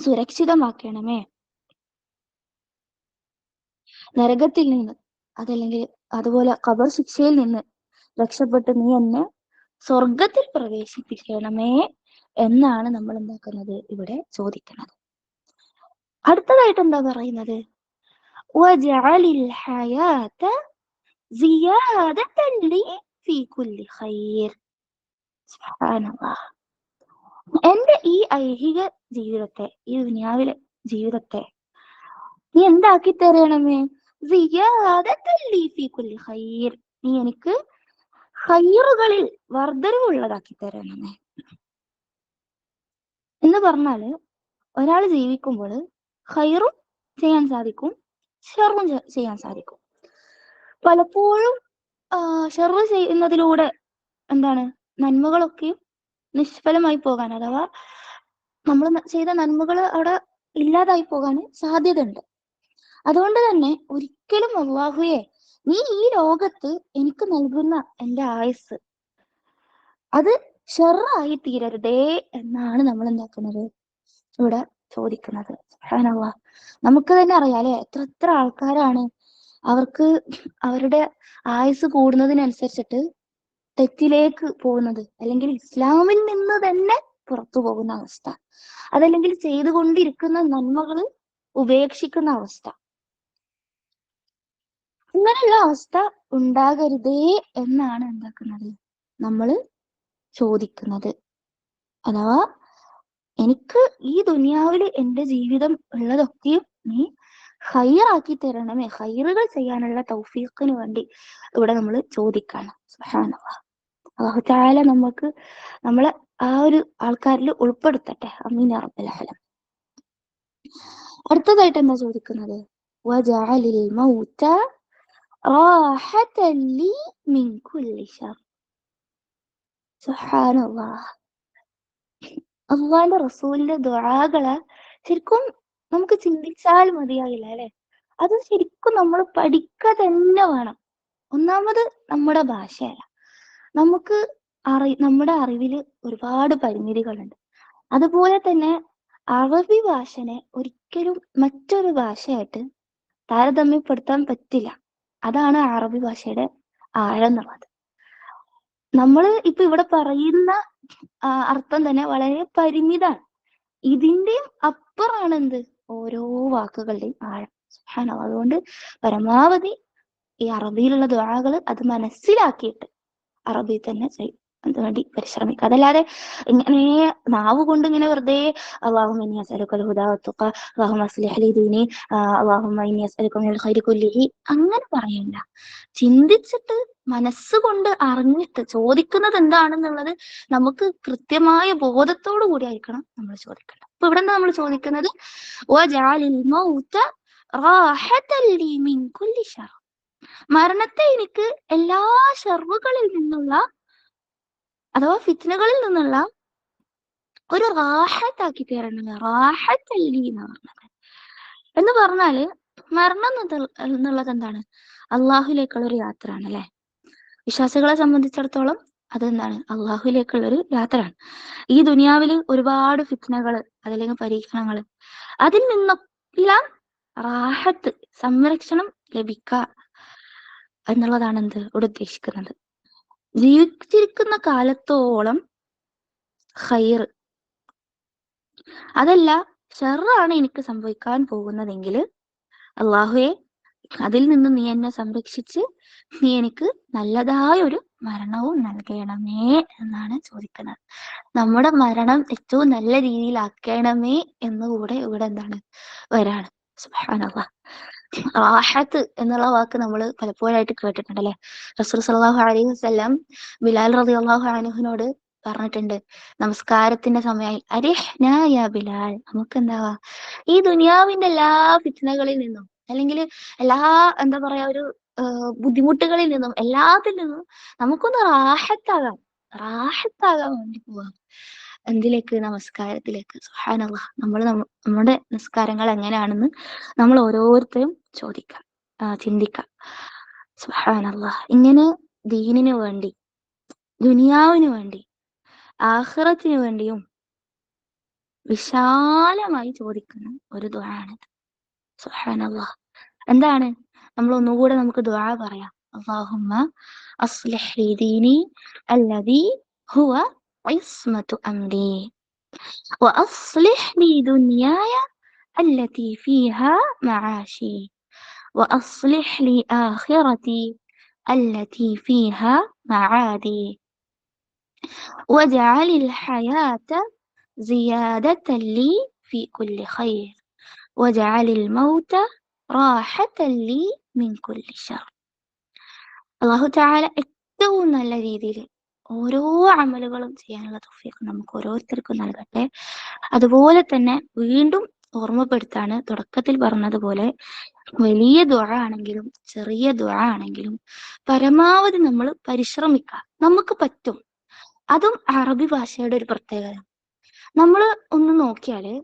സുരക്ഷിതമാക്കണമേ. നരകത്തിൽ നിന്ന്, അതല്ലെങ്കിൽ അതുപോലെ ഖബർ ശിക്ഷയിൽ നിന്ന് രക്ഷപ്പെട്ട് നീ എന്നെ സ്വർഗത്തിൽ പ്രവേശിപ്പിക്കണമേ എന്നാണ് നമ്മൾ എന്താക്കുന്നത് ഇവിടെ ചോദിക്കുന്നത്. അടുത്തതായിട്ട് എന്താ പറയുന്നത്? വജഅലിൽ ഹയാത സിയാദതൻ ലി ഫീ കുല്ലി ഖൈർ. സുബ്ഹാനല്ലാഹ്. എന്റെ ഈ ഐഹിക ജീവിതത്തെ, ഈ ദുനിയാവിലെ ജീവിതത്തെ നീ എന്താക്കി തരണമേ? സിയാദതൻ ലി ഫീ കുല്ലി ഖൈർ. നീ എനിക്ക് ഖൈറുകളിൽ വർദ്ധനവുള്ളതാക്കി തരണമേ എന്ന് പറഞ്ഞാല്, ഒരാൾ ജീവിക്കുമ്പോൾ ഖൈറും ചെയ്യാൻ സാധിക്കും, ഷെറും ചെയ്യാൻ സാധിക്കും. പലപ്പോഴും ഷെറ് ചെയ്യുന്നതിലൂടെ എന്താണ് നന്മകളൊക്കെയും നിഷ്ഫലമായി പോകാൻ, അഥവാ നമ്മൾ ചെയ്ത നന്മകൾ അവിടെ ഇല്ലാതായി പോകാൻ സാധ്യതയുണ്ട്. അതുകൊണ്ട് തന്നെ ഒരിക്കലും അല്ലാഹുവേ, നീ ഈ ലോകത്ത് എനിക്ക് നൽകുന്ന എന്റെ ആയുസ് അത് ഷെറായി തീരരുതേ എന്നാണ് നമ്മൾ എന്താക്കുന്നത് ഇവിടെ ചോദിക്കുന്നത്. സുബ്ഹാനല്ലാഹ്. നമുക്ക് തന്നെ അറിയാം അല്ലെ, എത്ര ആൾക്കാരാണ് അവർക്ക് അവരുടെ ആയുസ് കൂടുന്നതിനനുസരിച്ചിട്ട് തെറ്റിലേക്ക് പോകുന്നത്, അല്ലെങ്കിൽ ഇസ്ലാമിൽ നിന്ന് തന്നെ പുറത്തു പോകുന്ന അവസ്ഥ, അതല്ലെങ്കിൽ ചെയ്തുകൊണ്ടിരിക്കുന്ന നന്മകൾ ഉപേക്ഷിക്കുന്ന അവസ്ഥ. ഇങ്ങനെയുള്ള അവസ്ഥ ഉണ്ടാകരുതേ എന്നാണ് എന്താക്കുന്നത് നമ്മൾ ചോദിക്കുന്നത്. അഥവാ എനിക്ക് ഈ ദുനിയാവിൽ എന്റെ ജീവിതം ഉള്ളതൊക്കെയും നീ ഖൈറാക്കി തരണമേ, ഖൈറുകൾ ചെയ്യാനുള്ള തൗഫീഖിന് വേണ്ടി ഇവിടെ നമ്മൾ ചോദിക്കാണ്. സുബ്ഹാനല്ലാഹ്. അല്ലാഹു തആല നമുക്ക് നമ്മളെ ആ ഒരു ആൾക്കാരിൽ ഉൾപ്പെടുത്തട്ടെ. ആമീൻ യാ റബ്ബൽ ആലമീൻ. അടുത്തതായിട്ട് എന്താ ചോദിക്കുന്നത്? വജഅലിൽ മൗത റാഹതൻ ലി മിൻ കുല്ലി ശർ. സുബ്ഹാനല്ലാഹ്. അള്ളാന്റെ റസൂലിന്റെ ദുആകള് ശരിക്കും നമുക്ക് ചിന്തിച്ചാൽ മതിയാകില്ല അല്ലെ. അത് ശരിക്കും നമ്മൾ പഠിക്കുക തന്നെ വേണം. ഒന്നാമത് നമ്മുടെ ഭാഷയല്ല, നമുക്ക് നമ്മുടെ അറിവില് ഒരുപാട് പരിമിതികളുണ്ട്. അതുപോലെ തന്നെ അറബി ഭാഷനെ ഒരിക്കലും മറ്റൊരു ഭാഷയായിട്ട് താരതമ്യപ്പെടുത്താൻ പറ്റില്ല. അതാണ് അറബി ഭാഷയുടെ ആഴം എന്നുള്ളത്. നമ്മൾ ഇപ്പൊ ഇവിടെ പറയുന്ന അർത്ഥം തന്നെ വളരെ പരിമിതാണ്. ഇതിന്റെയും അപ്പുറമാണ് എന്ത് ഓരോ വാക്കുകളുടെയും ആഴം. സുബ്ഹാനല്ലാഹ്. അതുകൊണ്ട് പരമാവധി ഈ അറബിയിലുള്ള ദുആകൾ അത് മനസ്സിലാക്കിയിട്ട് അറബി തന്നെ ചെയ്യും, അതിനുവേണ്ടി പരിശ്രമിക്കുക. അതല്ലാതെ ഇങ്ങനെ നാവ് കൊണ്ട് ഇങ്ങനെ വെറുതെ അല്ലാഹുമ്മ ഇന്നി അസ്അലുക്കൽ ഹുദാ വത്തുഖ അല്ലാഹുമ്മ അസ്ലിഹ് ലി ദീനി അല്ലാഹുമ്മ ഇന്നി അസ്അലുക മിനൽ ഖൈരി കുല്ലിഹി അങ്ങനെ പറയണ്ട. ചിന്തിച്ചിട്ട് മനസ്സുകൊണ്ട് അറിഞ്ഞിട്ട് ചോദിക്കുന്നത് എന്താണെന്നുള്ളത് നമുക്ക് കൃത്യമായ ബോധത്തോടു കൂടി ആയിരിക്കണം നമ്മൾ ചോദിക്കേണ്ടത്. അപ്പൊ ഇവിടെ നമ്മൾ ചോദിക്കുന്നത് വജഅലിൽ മൗത റാഹതൻ ലി മിൻ കുല്ലി ശർ. മരണത്തെ എനിക്ക് എല്ലാ ഷർറുകളിൽ നിന്നുള്ള അഥവാ ഫിത്നകളിൽ നിന്നുള്ള ഒരു റാഹത്താക്കി തരണം. റാഹത്തൻ ലി എന്ന് പറഞ്ഞത് എന്ന് പറഞ്ഞാല്, മരണം എന്നുള്ളത് എന്താണ്? അള്ളാഹുലേക്കുള്ള ഒരു യാത്രയാണ് അല്ലെ. വിശ്വാസികളെ സംബന്ധിച്ചിടത്തോളം അതെന്താണ്? അള്ളാഹുലേക്കുള്ളൊരു യാത്രയാണ്. ഈ ദുനിയാവിൽ ഒരുപാട് ഫിത്നകള്, അതല്ലെങ്കിൽ പരീക്ഷണങ്ങള്, അതിൽ നിന്നെല്ലാം റാഹത്ത്, സംരക്ഷണം ലഭിക്കുക എന്നുള്ളതാണ് എന്ത് ഇവിടെ ഉദ്ദേശിക്കുന്നത്. ജീവിച്ചിരിക്കുന്ന കാലത്തോളം ഖൈർ, അതല്ല ഷർറാണ് എനിക്ക് സംഭവിക്കാൻ പോകുന്നതെങ്കിൽ അള്ളാഹുവെ അതിൽ നിന്ന് നീ എന്നെ സംരക്ഷിച്ച് നീ എനിക്ക് നല്ലതായ ഒരു മരണവും നൽകണമേ എന്നാണ് ചോദിക്കുന്നത്. നമ്മുടെ മരണം ഏറ്റവും നല്ല രീതിയിലാക്കണമേ എന്നുകൂടെ ഇവിടെ എന്താണ് വരാണ്. സുബ്ഹാനല്ലാഹ്. റാഹത്ത് എന്നുള്ള വാക്ക് നമ്മൾ പലപ്പോഴായിട്ട് കേട്ടിട്ടുണ്ട് അല്ലെ. റസൂൽ സല്ലല്ലാഹു അലൈഹി വസല്ലം ബിലാൽ റളിയല്ലാഹു അൻഹുവിനോട് പറഞ്ഞിട്ടുണ്ട്, നമസ്കാരത്തിന്റെ സമയമായി, അരിഹ്നാ യാ ബിലാൽ, നമുക്ക് എന്താവാ ഈ ദുനിയാവിന്റെ എല്ലാ ഫിത്നകളിൽ നിന്നും, അല്ലെങ്കിൽ എല്ലാ എന്താ പറയാ ഒരു ബുദ്ധിമുട്ടുകളിൽ നിന്നും, എല്ലാത്തിൽ നിന്നും നമുക്കൊന്ന് റാഹത്താകാൻ വേണ്ടി പോവാം. എന്തിലേക്ക്? നമസ്കാരത്തിലേക്ക്. സുബ്ഹാനല്ലാഹ്. നമ്മുടെ നിസ്കാരങ്ങൾ എങ്ങനെയാണെന്ന് നമ്മൾ ഓരോരുത്തരും ചോദിക്കാം, ചിന്തിക്കാം. സുബ്ഹാനല്ലാഹ്. ഇങ്ങനെ ദീനിനു വേണ്ടി, ദുനിയാവിനു വേണ്ടി, ആഖിറത്തിന് വേണ്ടിയും വിശാലമായി ചോദിക്കുന്ന ഒരു ദുആയാണിത്. സുബ്ഹാനല്ലാഹ്. എന്താണ്? നമ്മൾ ഒന്നുകൂടെ നമുക്ക് ദുആ പറയാം. അല്ലാഹുമ്മ അസ്ലിഹ് ലി ദീനി അല്ലദീ ഹുവ ഇസ്മതു അംരി വഅസ്ലിഹ് ലി ദുനിയായ التي فيها معاشي وأصلح لي آخرتي التي فيها معادي واجعل الحياة زيادة لي في كل خير واجعل الموت راحة لي من كل شر. അല്ലാഹു തആല ഏറ്റവും നല്ല രീതിയിൽ ഓരോ അമലുകളും ചെയ്യാനുള്ള തൗഫീഖ് നമുക്ക് ഓരോരുത്തർക്കും നൽകട്ടെ. അതുപോലെ തന്നെ വീണ്ടും ഓർമ്മപ്പെടുത്താണ്, തുടക്കത്തിൽ പറഞ്ഞതുപോലെ വലിയ ദുആ ആണെങ്കിലും ചെറിയ ദുആ ആണെങ്കിലും പരമാവധി നമ്മൾ പരിശ്രമിക്കുക. നമുക്ക് പറ്റും. അതും അറബി ഭാഷയുടെ ഒരു പ്രത്യേകത. നമ്മൾ ഒന്ന് നോക്കിയാല്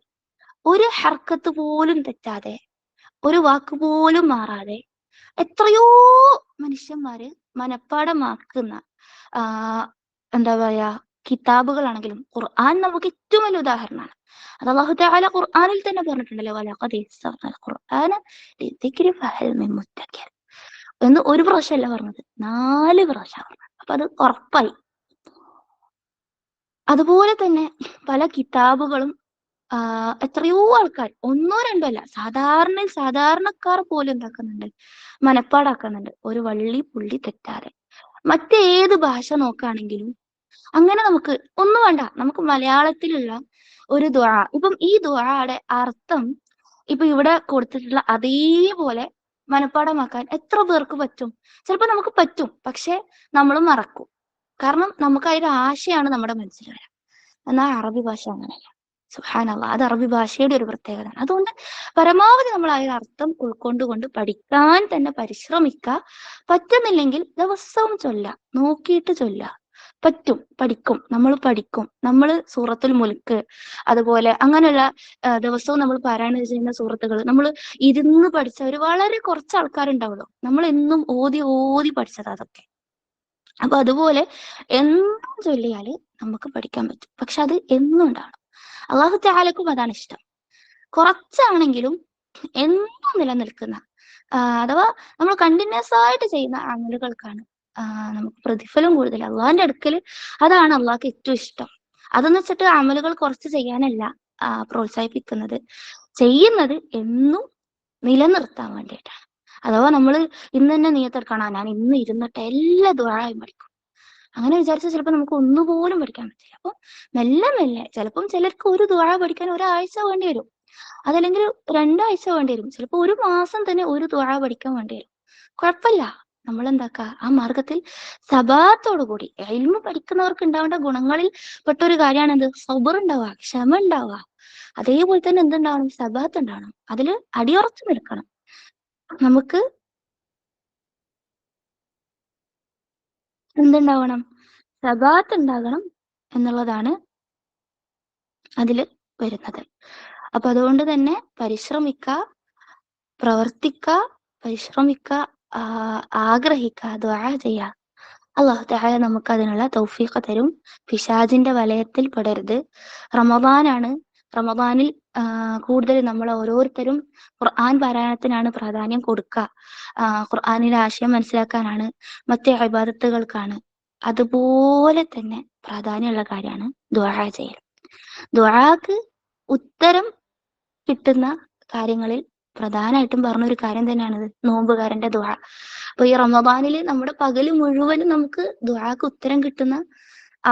ഒരു ഹർക്കത്ത് പോലും തെറ്റാതെ, ഒരു വാക്ക് പോലും മാറാതെ എത്രയോ മനുഷ്യന്മാര് മനഃപ്പാടമാക്കുന്ന എന്താ പറയാ കിതാബുകളാണെങ്കിലും, ഖുർആൻ നമുക്ക് ഏറ്റവും വലിയ ഉദാഹരണമാണ്. അത് അല്ലാഹു തആല ഖുർആനിൽ തന്നെ പറഞ്ഞിട്ടുണ്ടല്ലോ, വലഖദ് യസ്സർനൽ ഖുർആന ലിദ്ദിക്രി ഫഹൽ മിൻ മുദ്ദക്കിർ എന്ന് ഒരു പ്രാവശ്യമല്ല പറഞ്ഞത്, 4 പ്രാവശ്യം പറഞ്ഞത്. അപ്പൊ അത് ഉറപ്പായി. അതുപോലെ തന്നെ പല കിതാബുകളും എത്രയോ ആൾക്കാർ, ഒന്നോ രണ്ടോ അല്ല, സാധാരണക്കാർ പോലും എന്താക്കുന്നുണ്ട്, മനപ്പാടാക്കുന്നുണ്ട്, ഒരു വള്ളി പുള്ളി തെറ്റാതെ. മറ്റേത് ഭാഷ നോക്കുകയാണെങ്കിലും അങ്ങനെ നമുക്ക് ഒന്നും വേണ്ട, നമുക്ക് മലയാളത്തിലുള്ള ഒരു ദുആ, ഇപ്പം ഈ ദുആയുടെ അർത്ഥം ഇപ്പൊ ഇവിടെ കൊടുത്തിട്ടുള്ള അതേപോലെ മനപ്പാടമാക്കാൻ എത്ര പേർക്ക് പറ്റും? ചിലപ്പോൾ നമുക്ക് പറ്റും, പക്ഷെ നമ്മൾ മറക്കും. കാരണം നമുക്ക് അതിന്റെ ആശയാണ് നമ്മുടെ മനസ്സിൽ വരാം. എന്നാൽ അറബി ഭാഷ അങ്ങനെയല്ല. സുബ്ഹാനല്ലാഹ്, അത് അറബി ഭാഷയുടെ ഒരു പ്രത്യേകത. അതുകൊണ്ട് പരമാവധി നമ്മൾ അതിന്റെ അർത്ഥം ഉൾക്കൊണ്ടുകൊണ്ട് പഠിക്കാൻ തന്നെ പരിശ്രമിക്കുക. പറ്റുന്നില്ലെങ്കിൽ ദിവസവും ചൊല്ല, നോക്കിയിട്ട് ചൊല്ല. പറ്റും, പഠിക്കും, നമ്മൾ പഠിക്കും. നമ്മൾ സൂറത്തുൽ മുൽക്ക് അതുപോലെ അങ്ങനെയുള്ള ദിവസവും നമ്മൾ പാരായണം ചെയ്യുന്ന സൂറത്തുകൾ നമ്മൾ ഇരുന്ന് പഠിച്ച ഒരു വളരെ കുറച്ച് ആൾക്കാരുണ്ടാവുള്ളൂ. നമ്മൾ എന്നും ഓതി ഓതി പഠിച്ചത് അതൊക്കെ. അപ്പൊ അതുപോലെ എന്നും ചൊല്ലിയാല് നമുക്ക് പഠിക്കാൻ പറ്റും. പക്ഷെ അത് എന്നും ഉണ്ടാവണം. അല്ലാഹു തആലക്കും അതാണ് ഇഷ്ടം. കുറച്ചാണെങ്കിലും എന്നും നിലനിൽക്കുന്ന അഥവാ നമ്മൾ കണ്ടിന്യൂസ് ആയിട്ട് ചെയ്യുന്ന അമലുകൾക്കാണ് നമുക്ക് പ്രതിഫലം കൂടുതൽ. അള്ളാഹിന്റെ അടുക്കൽ അതാണ് അള്ളാഹ്ക്ക് ഏറ്റവും ഇഷ്ടം. അതെന്ന് വെച്ചിട്ട് അമലുകൾ കുറച്ച് ചെയ്യാനല്ല പ്രോത്സാഹിപ്പിക്കുന്നത്, ചെയ്യുന്നത് എന്നും നിലനിർത്താൻ വേണ്ടിയിട്ടാണ്. അഥവാ നമ്മൾ ഇന്ന് തന്നെ നിയത്തെടുക്കണം, ഞാൻ ഇന്ന് ഇരുന്നിട്ട് എല്ലാ ദുആയും പഠിക്കും, അങ്ങനെ വിചാരിച്ചാൽ ചിലപ്പോൾ നമുക്ക് ഒന്നുപോലും പഠിക്കാൻ പറ്റില്ല. അപ്പൊ മെല്ലെ മെല്ലെ, ചിലപ്പം ചിലർക്ക് ഒരു ദുആ പഠിക്കാൻ ഒരാഴ്ച വേണ്ടി വരും, അതല്ലെങ്കിൽ 2 ആഴ്ച വേണ്ടി വരും, ചിലപ്പോൾ 1 മാസം തന്നെ ഒരു ദുആ പഠിക്കാൻ വേണ്ടി വരും. കുഴപ്പമില്ല, നമ്മൾ എന്താക്കുക, ആ മാർഗത്തിൽ സബാത്തോടു കൂടി. ഇൽമു പഠിക്കുന്നവർക്ക് ഉണ്ടാവേണ്ട ഗുണങ്ങളിൽ പെട്ട ഒരു കാര്യമാണ് എന്ത്? സബർ ഉണ്ടാവുക, ക്ഷമ ഉണ്ടാവുക. അതേപോലെ തന്നെ എന്തുണ്ടാവണം? സബാത്ത് ഉണ്ടാവണം. അതിൽ അടിയുറച്ചു നിൽക്കണം. നമുക്ക് എന്തുണ്ടാവണം? സബാത്ത് ഉണ്ടാകണം എന്നുള്ളതാണ് അതിൽ വരുന്നത്. അപ്പൊ അതുകൊണ്ട് തന്നെ പരിശ്രമിക്കുക, പ്രവർത്തിക്കുക, പരിശ്രമിക്കുക, ആഗ്രഹിക്കുക, ദുആ ചെയ്യുക. അല്ലാഹു തആല നമുക്ക് അതിനുള്ള തൗഫീഖ് തരും. പിശാചിന്റെ വലയത്തിൽ പെടരുത്. റമദാനാണ്. റമദാനിൽ കൂടുതൽ നമ്മൾ ഓരോരുത്തരും ഖുർആൻ പാരായണത്തിനാണ് പ്രാധാന്യം കൊടുക്കുക. ഖുർആനിലെ ആശയം മനസ്സിലാക്കാനാണ്, മറ്റേ ഇബാദത്തുകൾക്കാണ്. അതുപോലെ തന്നെ പ്രാധാന്യമുള്ള കാര്യമാണ് ദുആ ചെയ്യൽ. ദുആക്ക് ഉത്തരം കിട്ടുന്ന കാര്യങ്ങളിൽ പ്രധാനമായിട്ടും പറഞ്ഞൊരു കാര്യം തന്നെയാണിത്, നോമ്പുകാരന്റെ ദുആ. അപ്പൊ ഈ റമദാനിൽ നമ്മുടെ പകല് മുഴുവനും നമുക്ക് ദുആക്ക് ഉത്തരം കിട്ടുന്ന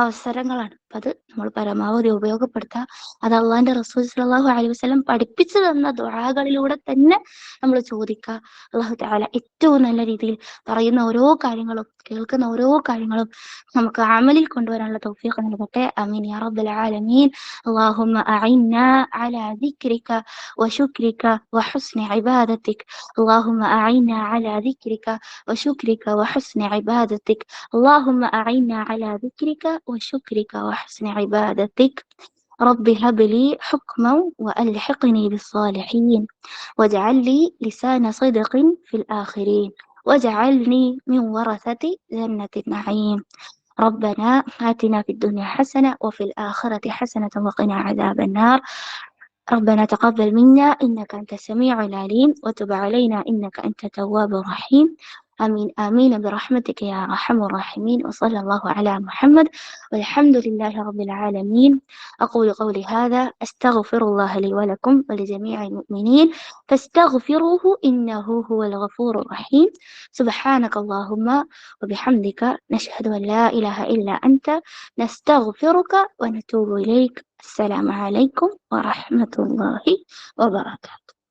അവസരങ്ങളാണ്. അപ്പൊ അത് നമ്മൾ പരമാവധി ഉപയോഗപ്പെടുത്തുക. അത് അള്ളാഹിന്റെ റസൂൽ സ്വല്ലല്ലാഹു അലൈഹി വസല്ലം പഠിപ്പിച്ചു തന്ന ദുആകളിലൂടെ തന്നെ നമ്മൾ ചോദിക്കുക. അല്ലാഹു തആല ഏറ്റവും നല്ല രീതിയിൽ പറയുന്ന ഓരോ കാര്യങ്ങളും കേൾക്കുന്ന ഓരോ കാര്യങ്ങളും നമുക്ക് അമലിൽ കൊണ്ടുവരാനുള്ള തൗഫീഖ് നൽകട്ടെ. ആമീൻ യാ റബ്ബൽ ആലമീൻ. അല്ലാഹുമ്മ അഇന്നാ അലാ ദിക്രിക വശുക്രിക വഹുസ്നി ഇബാദതിക്. അല്ലാഹുമ്മ അഇന്നാ അലാ ദിക്രിക വശുക്രിക വഹുസ്നി ഇബാദതിക്. اللهم أعنا على ذكرك وشكرك وحسن عبادتك. رب هب لي حكما وألحقني بالصالحين واجعل لي لسان صدق في الآخرين واجعلني من ورثة جنة النعيم. ربنا آتنا في الدنيا حسنة وفي الآخرة حسنة وقنا عذاب النار. ربنا تقبل منا إنك أنت السميع العليم وتب علينا إنك أنت التواب الرحيم. آمين آمين برحمتك يا أرحم الراحمين. وصلى الله على محمد والحمد لله رب العالمين. أقول قولي هذا أستغفر الله لي ولكم ولجميع المؤمنين فاستغفروه إنه هو الغفور الرحيم. سبحانك اللهم وبحمدك نشهد أن لا إله إلا أنت نستغفرك ونتوب إليك. السلام عليكم ورحمة الله وبركاته.